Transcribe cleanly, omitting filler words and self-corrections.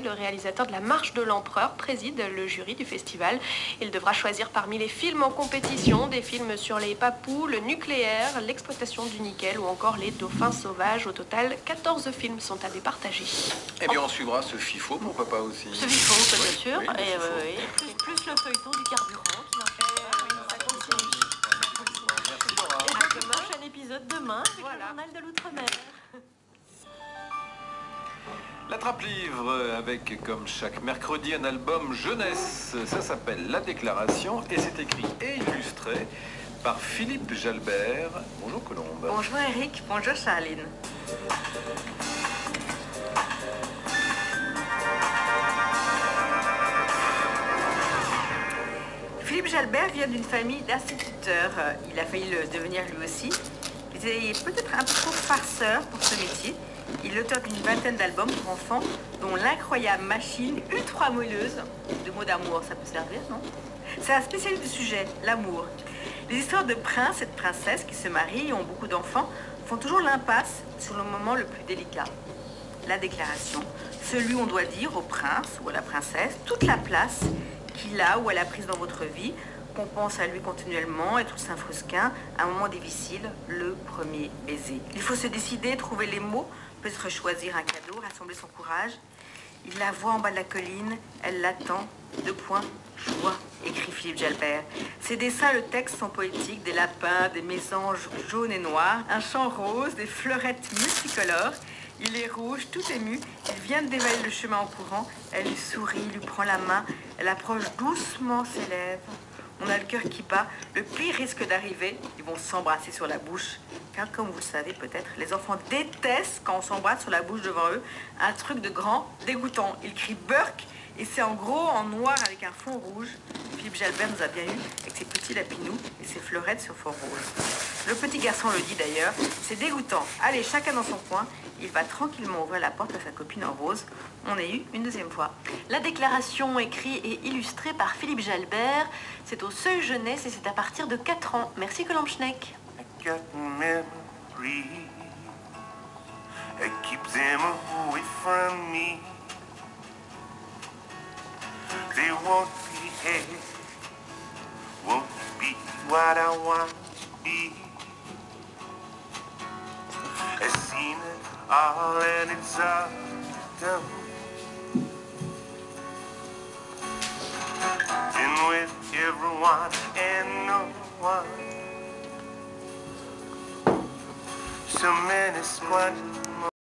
Le réalisateur de La Marche de l'Empereur préside le jury du festival. Il devra choisir parmi les films en compétition des films sur les papous, le nucléaire, l'exploitation du nickel ou encore les dauphins sauvages. Au total, 14 films sont à départager. Eh bien, on suivra ce FIFO, pourquoi pas aussi. Ce FIFO, bien sûr. Oui, Et plus le feuilleton du carburant qui n'en fait pas. Ça continue. Et donc, le prochain épisode demain avec le journal de l'Outre-mer. La Trappe-Livre avec, comme chaque mercredi, un album jeunesse. Ça s'appelle La Déclaration et c'est écrit et illustré par Philippe Jalbert. Bonjour Colombe. Bonjour Eric, bonjour Charline. Philippe Jalbert vient d'une famille d'instituteurs. Il a failli le devenir lui aussi. Il est peut-être un peu trop farceur pour ce métier. Il est l'auteur d'une vingtaine d'albums pour enfants, dont L'incroyable machine ultra moelleuse. De mots d'amour, ça peut servir, non? C'est un spécialiste du sujet, l'amour. Les histoires de princes et de princesses qui se marient et ont beaucoup d'enfants font toujours l'impasse sur le moment le plus délicat. La déclaration. Celui où on doit dire au prince ou à la princesse toute la place qu'il a ou elle a prise dans votre vie, qu'on pense à lui continuellement, être Saint-Frusquin, à un moment difficile, le premier baiser. Il faut se décider, trouver les mots, peut-être choisir un cadeau, rassembler son courage. Il la voit en bas de la colline, elle l'attend, 2 points, joie, écrit Philippe Jalbert. Ses dessins, le texte sont poétiques, des lapins, des mésanges jaunes et noirs, un champ rose, des fleurettes multicolores. Il est rouge, tout ému, il vient de dévaler le chemin en courant, elle lui sourit, lui prend la main, elle approche doucement ses lèvres. On a le cœur qui bat, le pire risque d'arriver, ils vont s'embrasser sur la bouche. Car comme vous le savez peut-être, les enfants détestent quand on s'embrasse sur la bouche devant eux. Un truc de grand dégoûtant. Ils crient Burk et c'est en gros en noir avec un fond rouge. Philippe Jalbert nous a bien eu avec ses petits lapinous et ses fleurettes sur fond rose. Le petit garçon le dit d'ailleurs, c'est dégoûtant. Allez, chacun dans son coin, il va tranquillement ouvrir la porte à sa copine en rose. On a eu une deuxième fois. La déclaration écrite et illustrée par Philippe Jalbert. C'est au Seuil Jeunesse et c'est à partir de 4 ans. Merci Colombe Schneck. I got memories that keep them away from me. They won't be what I want to be. I've seen it all and it's all done. Been with everyone and no one. So many squandered